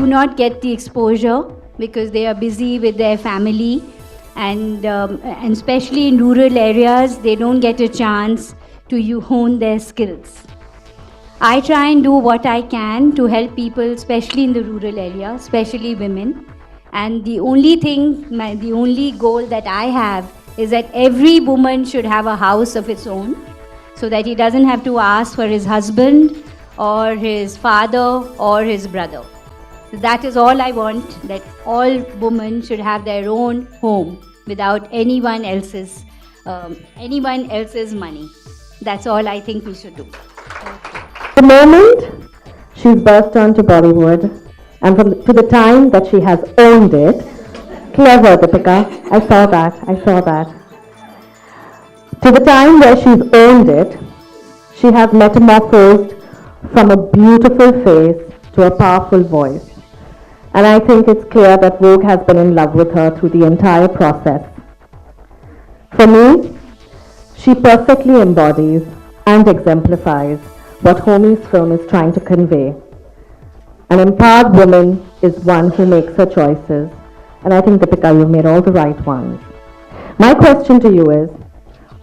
not get the exposure because they are busy with their family, and especially in rural areas, they don't get a chance to hone their skills. I try and do what I can to help people, especially in the rural area, especially women. And the only goal that I have is that every woman should have a house of its own, so that he doesn't have to ask for his husband or his father or his brother. So that is all I want, that all women should have their own home without anyone else's money. That's all I think we should do. The moment she's burst onto Bollywood, and to the time that she has owned it, clever Deepika, I saw that. To the time where she's owned it, she has metamorphosed from a beautiful face to a powerful voice. And I think it's clear that Vogue has been in love with her through the entire process. For me, she perfectly embodies and exemplifies what Homi's film is trying to convey. An empowered woman is one who makes her choices. And I think, Deepika, you've made all the right ones. My question to you is,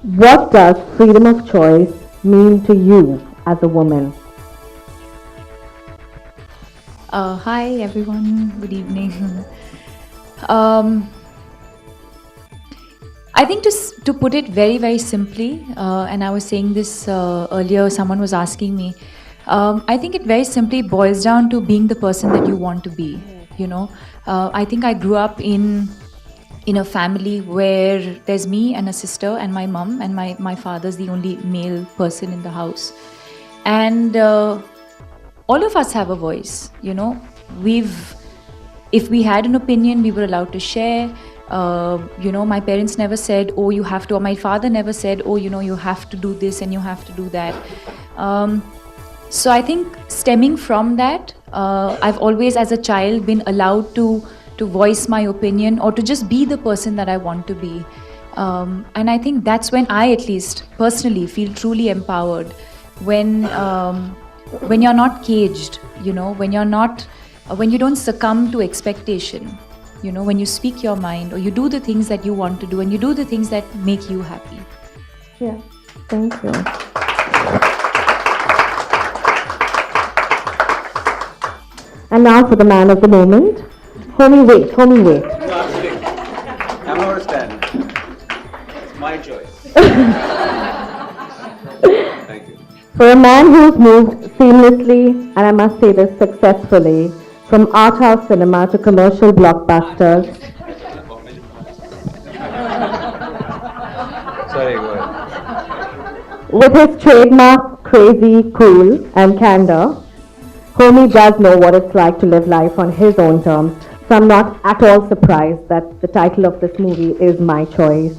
what does freedom of choice mean to you as a woman? Hi everyone, good evening. I think to put it very, very simply, and I was saying this earlier, someone was asking me, I think it very simply boils down to being the person that you want to be, you know. I think I grew up in a family where there's me and a sister and my mom, and my father's the only male person in the house. And all of us have a voice, you know. If we had an opinion, we were allowed to share. You know, my parents never said, oh, you have to, or my father never said, oh, you know, you have to do this and you have to do that. So I think stemming from that, I've always as a child been allowed to voice my opinion or to just be the person that I want to be. And I think that's when I at least personally feel truly empowered, when you're not caged, you know, when you don't succumb to expectation, you know, when you speak your mind or you do the things that you want to do and you do the things that make you happy. Yeah, thank you. And now for the man of the moment. Homie, wait. No, I'm sitting. I'm not standing. It's my choice. Thank you. For a man who's moved seamlessly, and I must say this successfully, from art house cinema to commercial blockbusters. Sorry, go ahead. With his trademark crazy, cool, and candor, Homie does know what it's like to live life on his own terms, so I'm not at all surprised that the title of this movie is My Choice.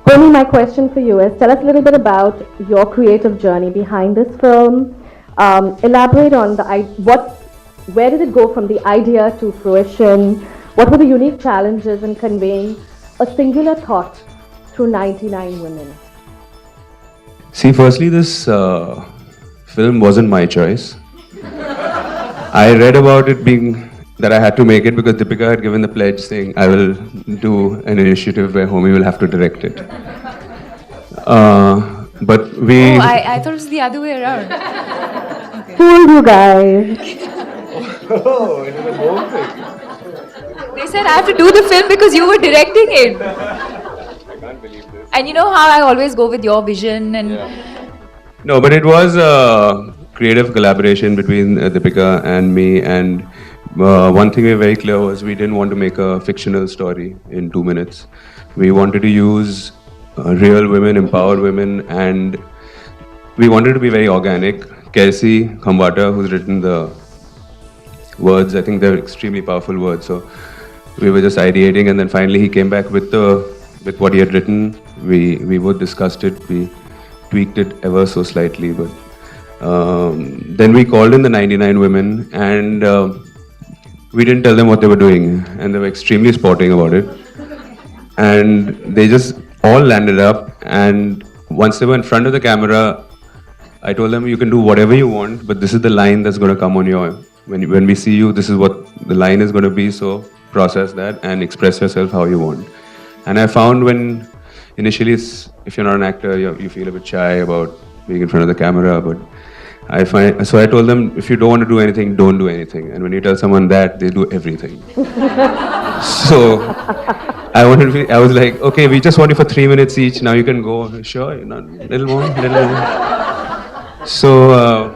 Homie, my question for you is, tell us a little bit about your creative journey behind this film. Elaborate on where did it go from the idea to fruition? What were the unique challenges in conveying a singular thought through 99 women? See, firstly, this film wasn't my choice. I read about it being that I had to make it because Deepika had given the pledge saying I will do an initiative where Homie will have to direct it. But we... Oh, I thought it was the other way around. Fooled you guys. Oh, it was a whole thing. They said I have to do the film because you were directing it. I can't believe this. And you know how I always go with your vision and... Yeah. No, but it was a creative collaboration between Deepika and me, and one thing we were very clear was we didn't want to make a fictional story in 2 minutes. We wanted to use real women, empowered women, and we wanted to be very organic. Kaisi Khambata, who's written the words, I think they're extremely powerful words, so we were just ideating, and then finally he came back with what he had written. We both discussed it, we tweaked it ever so slightly, but then we called in the 99 women, and we didn't tell them what they were doing, and they were extremely sporting about it, and they just all landed up. And once they were in front of the camera, I told them, you can do whatever you want, but this is the line that's going to come on your when we see you, this is what the line is going to be. So process that and express yourself how you want. And I found when initially, if you're not an actor, you feel a bit shy about being in front of the camera. But so I told them, if you don't want to do anything, don't do anything. And when you tell someone that, they do everything. So I was like, okay, we just want you for 3 minutes each. Now you can go. Sure, little more, little more. So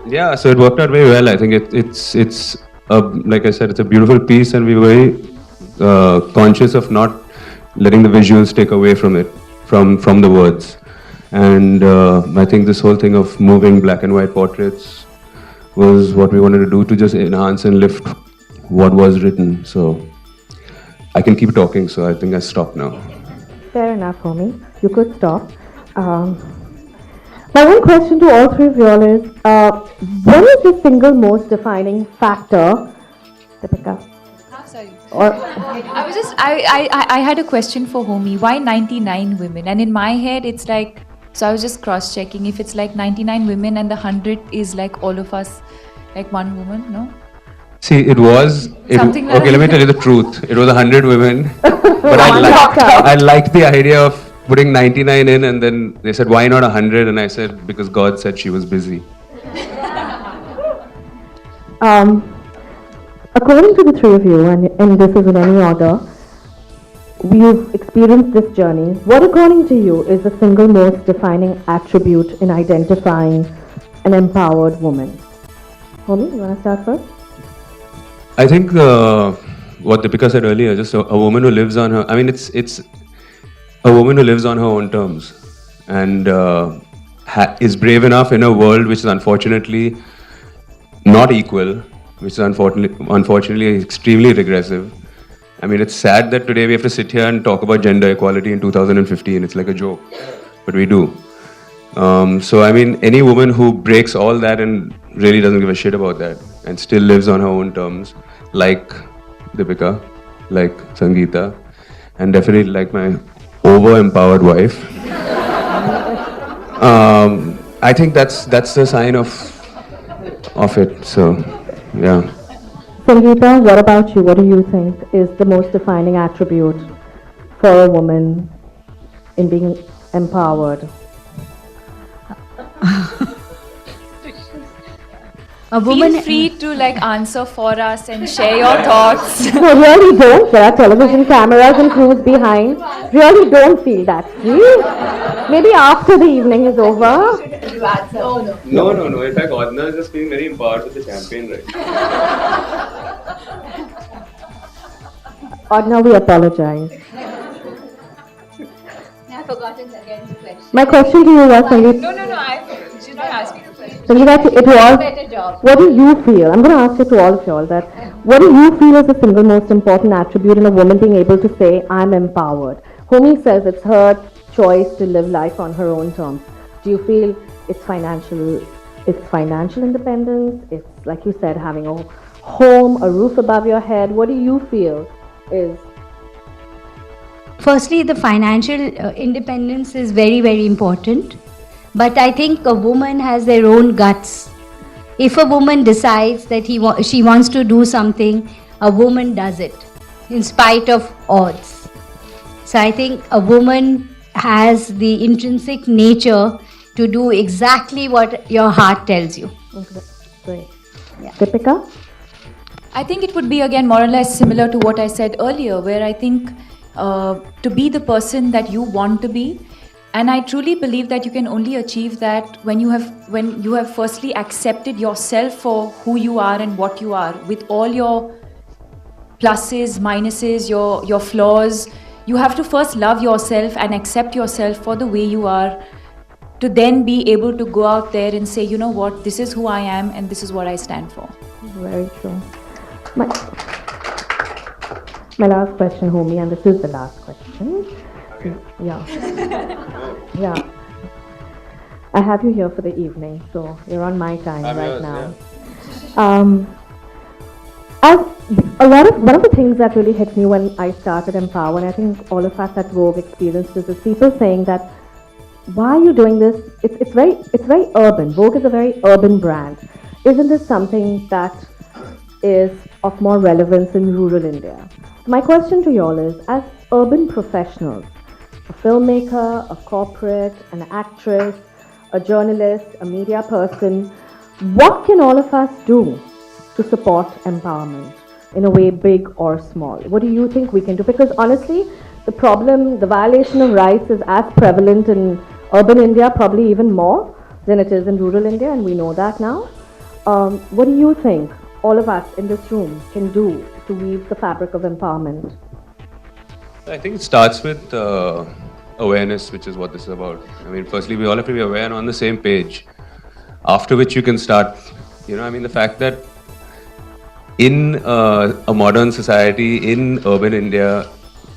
yeah, so it worked out very well. I think it's like I said, it's a beautiful piece, and we were very conscious of not letting the visuals take away from it, from the words. And I think this whole thing of moving black and white portraits was what we wanted to do to just enhance and lift what was written. So I can keep talking, so I think I stop now. Fair enough, homie. You could stop. My one question to all three of you all is, what is the single most defining factor, Deepika? Sorry. Or I had a question for Homi. Why 99 women? And in my head, it's like, so I was just cross-checking if it's like 99 women and the 100 is like all of us, like one woman, no? See, Something like okay, let me tell you the truth. It was 100 women, but I liked the idea of putting 99 in, and then they said, why not 100? And I said, because God said she was busy. according to the three of you, and this is in any order, we've experienced this journey. What, according to you, is the single most defining attribute in identifying an empowered woman? Homi, you want to start first? I think what Deepika said earlier, just a woman who lives on her, I mean, it's a woman who lives on her own terms and is brave enough in a world which is unfortunately not equal, which is unfortunately extremely regressive. I mean, it's sad that today we have to sit here and talk about gender equality in 2015. It's like a joke, but we do. So, I mean, any woman who breaks all that and really doesn't give a shit about that and still lives on her own terms, like Deepika, like Sangeeta, and definitely like my over-empowered wife. I think that's the sign of it. So, yeah. Sangeeta, what about you? What do you think is the most defining attribute for a woman in being empowered? Feel free to like answer for us and share your thoughts. No, really don't. There are television cameras and crews behind. Really don't feel that free. Maybe after the evening is over. No. In fact, Adna is just being very empowered with the champagne right Adna, we apologize. I've forgotten again the question. My question to you was, Sangeeta, No. She's not asking a question. Sangeeta, it was, Better job. what do you feel? I'm going to ask it to all of you all that. What do you feel is the single most important attribute in a woman being able to say, I'm empowered? Homi says it's her choice to live life on her own terms. Do you feel it's financial independence? It's, like you said, having a home, a roof above your head. What do you feel is? Firstly, the financial independence is very, very important. But I think a woman has their own guts. If a woman decides that she wants to do something, a woman does it, in spite of odds. So I think a woman has the intrinsic nature to do exactly what your heart tells you. Okay, great. Yeah. Deepika? I think it would be again more or less similar to what I said earlier, where I think to be the person that you want to be. And I truly believe that you can only achieve that when you have firstly accepted yourself for who you are and what you are, with all your pluses, minuses, your flaws. You have to first love yourself and accept yourself for the way you are, to then be able to go out there and say, you know what, this is who I am and this is what I stand for. Very true. My last question, Homi, and this is the last question. Yeah. I have you here for the evening, so you're on my time right now. One of the things that really hit me when I started Empower, and I think all of us at Vogue experienced this, is people saying that, why are you doing this? It's very urban. Vogue is a very urban brand. Isn't this something that is of more relevance in rural India. My question to you all is, as urban professionals, a filmmaker, a corporate, an actress, a journalist, a media person, what can all of us do to support empowerment in a way, big or small? What do you think we can do? Because honestly, the problem, the violation of rights is as prevalent in urban India, probably even more than it is in rural India, and we know that now. What do you think all of us in this room can do to weave the fabric of empowerment? I think it starts with awareness, which is what this is about. I mean, firstly, we all have to be aware and on the same page. After which you can start, the fact that in a modern society, in urban India,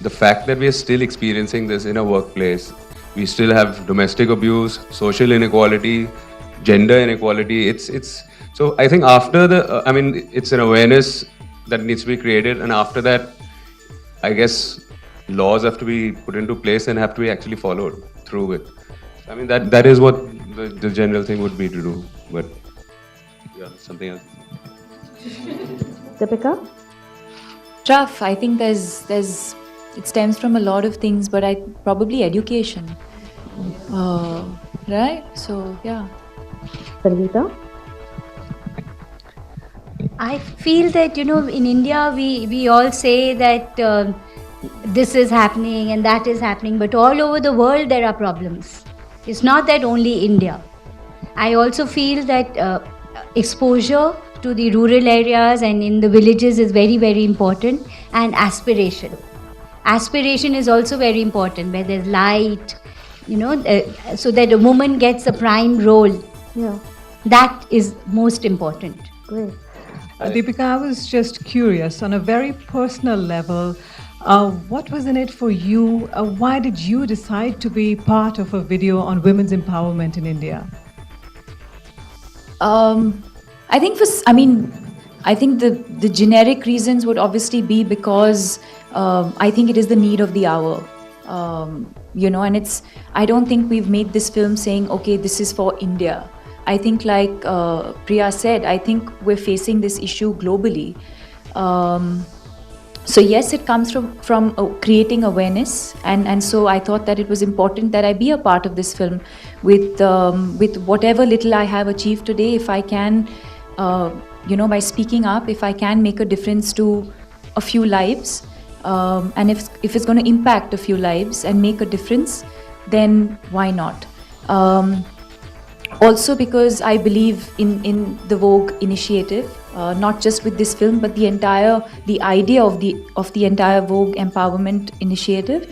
the fact that we are still experiencing this in a workplace, we still have domestic abuse, social inequality, gender inequality. So I think after it's an awareness that needs to be created, and after that, I guess laws have to be put into place and have to be actually followed through with. I mean, that is what the general thing would be to do. But yeah, something else. Deepika? Tough. I think it stems from a lot of things, but probably education. Right? So, yeah. Sangeeta? I feel that, in India, we all say that this is happening and that is happening, but all over the world there are problems. It's not that only India. I also feel that exposure to the rural areas and in the villages is very, very important, and aspiration. Aspiration is also very important, where there's light, so that a woman gets a prime role. Yeah. That is most important. Great. Deepika, I was just curious, on a very personal level, what was in it for you? Why did you decide to be part of a video on women's empowerment in India? I think the generic reasons would obviously be because I think it is the need of the hour. And I don't think we've made this film saying, okay, this is for India. I think, like Priya said, I think we're facing this issue globally. So yes, it comes from creating awareness, and so I thought that it was important that I be a part of this film with whatever little I have achieved today. If I can, by speaking up, if I can make a difference to a few lives, and if it's going to impact a few lives and make a difference, then why not? Also because I believe in the Vogue initiative, not just with this film, but the idea of the entire Vogue empowerment initiative,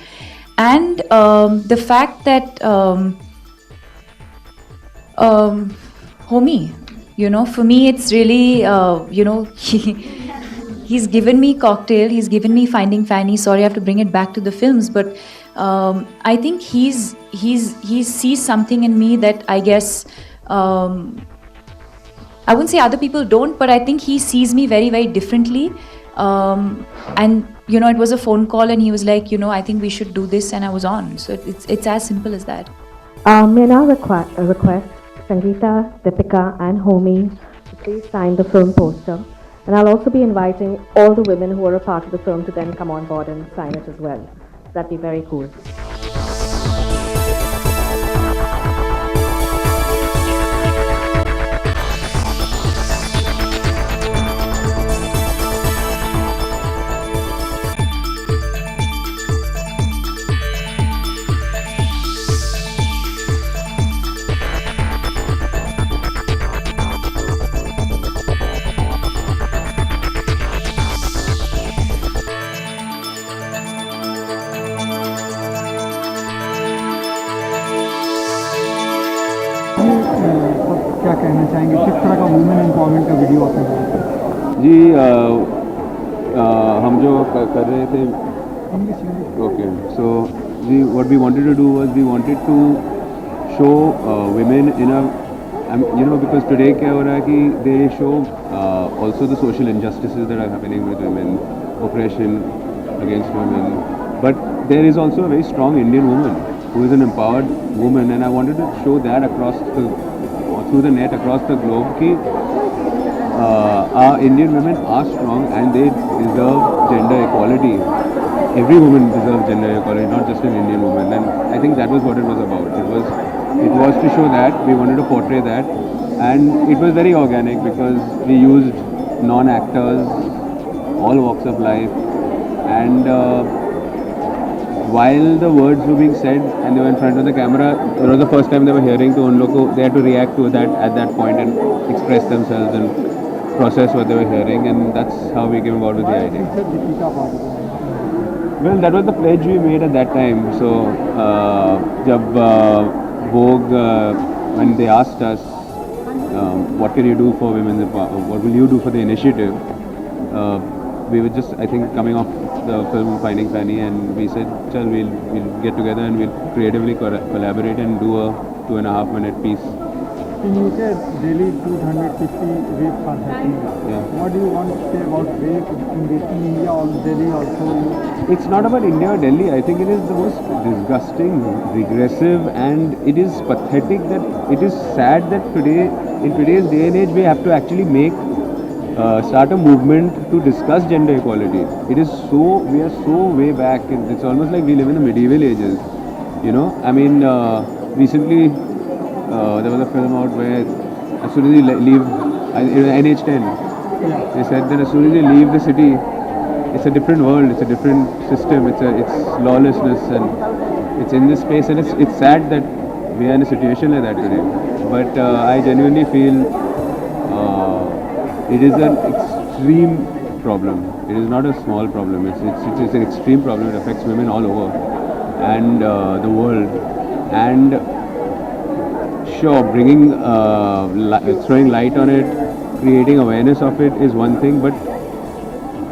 and the fact that Homie, for me it's really he's given me Cocktail, he's given me Finding Fanny. Sorry, I have to bring it back to the films, but I think he sees something in me that I guess I wouldn't say other people don't, but I think he sees me very, very differently. And it was a phone call, and he was like, I think we should do this, and I was on. So it's as simple as that. May I now request Sangeeta, Deepika, and Homie to please sign the film poster. And I'll also be inviting all the women who are a part of the film to then come on board and sign it as well. That'd be very cool. क्या कहना चाहेंगे, किस तरह का women empowerment का video आपने बनाया? जी हम जो कर रहे थे, okay, so what we wanted to do was we wanted to show women in a, because today क्या हो रहा है कि they show also the social injustices that are happening with women, oppression against women, but there is also a very strong Indian woman who is an empowered woman, and I wanted to show that across through the net across the globe कि our Indian women are strong and they deserve gender equality. Every woman deserves gender equality, not just an Indian woman. And I think that was what it was about. It was to show that, we wanted to portray that, and it was very organic because we used non-actors, all walks of life, and while the words were being said and they were in front of the camera, it was the first time they were hearing to Unloko, they had to react to that at that point and express themselves and process what they were hearing, and that's how we came about with the idea. Well, that was the pledge we made at that time. So, Vogue, when they asked us, what can you do for women's empowerment, what will you do for the initiative? We were just, I think, coming off the film Finding Fanny, and we said, "Chal, we'll get together and we'll creatively collaborate and do a 2.5-minute piece." In UK, daily 250 rapes are happening. Yeah. What do you want to say about rape in India or Delhi also? It's not about India or Delhi. I think it is the most disgusting, regressive, and it is pathetic that it is sad that today, in today's day and age, we have to actually start a movement to discuss gender equality. We are so way back. It's almost like we live in the medieval ages. You know, I mean, recently there was a film out where as soon as you leave NH10, they said that as soon as you leave the city, it's a different world, it's a different system, it's lawlessness, and it's in this space, and it's sad that we are in a situation like that today. But I genuinely feel it is an extreme problem. It is not a small problem. It's an extreme problem. It affects women all over and the world. And sure, throwing light on it, creating awareness of it is one thing, but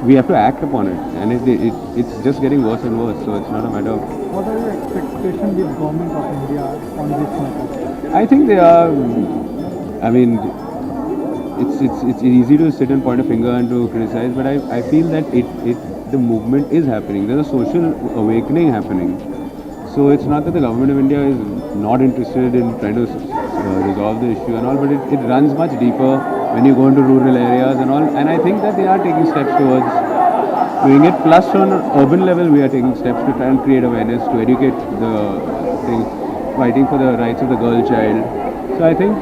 we have to act upon it, and it's just getting worse and worse. So it's not a matter of. What are your expectations with government of India on this matter? I think they are. I mean, it's easy to sit and point a finger and to criticize, but I feel that the movement is happening. There's a social awakening happening. So it's not that the government of India is not interested in trying to resolve the issue and all, but it runs much deeper when you go into rural areas and all. And I think that they are taking steps towards doing it. Plus, on an urban level, we are taking steps to try and create awareness, to educate the things, fighting for the rights of the girl child. So I think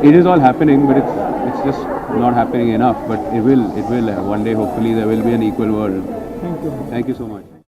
it is all happening, but it's just not happening enough. But it will one day. Hopefully, there will be an equal world. Thank you. Thank you so much.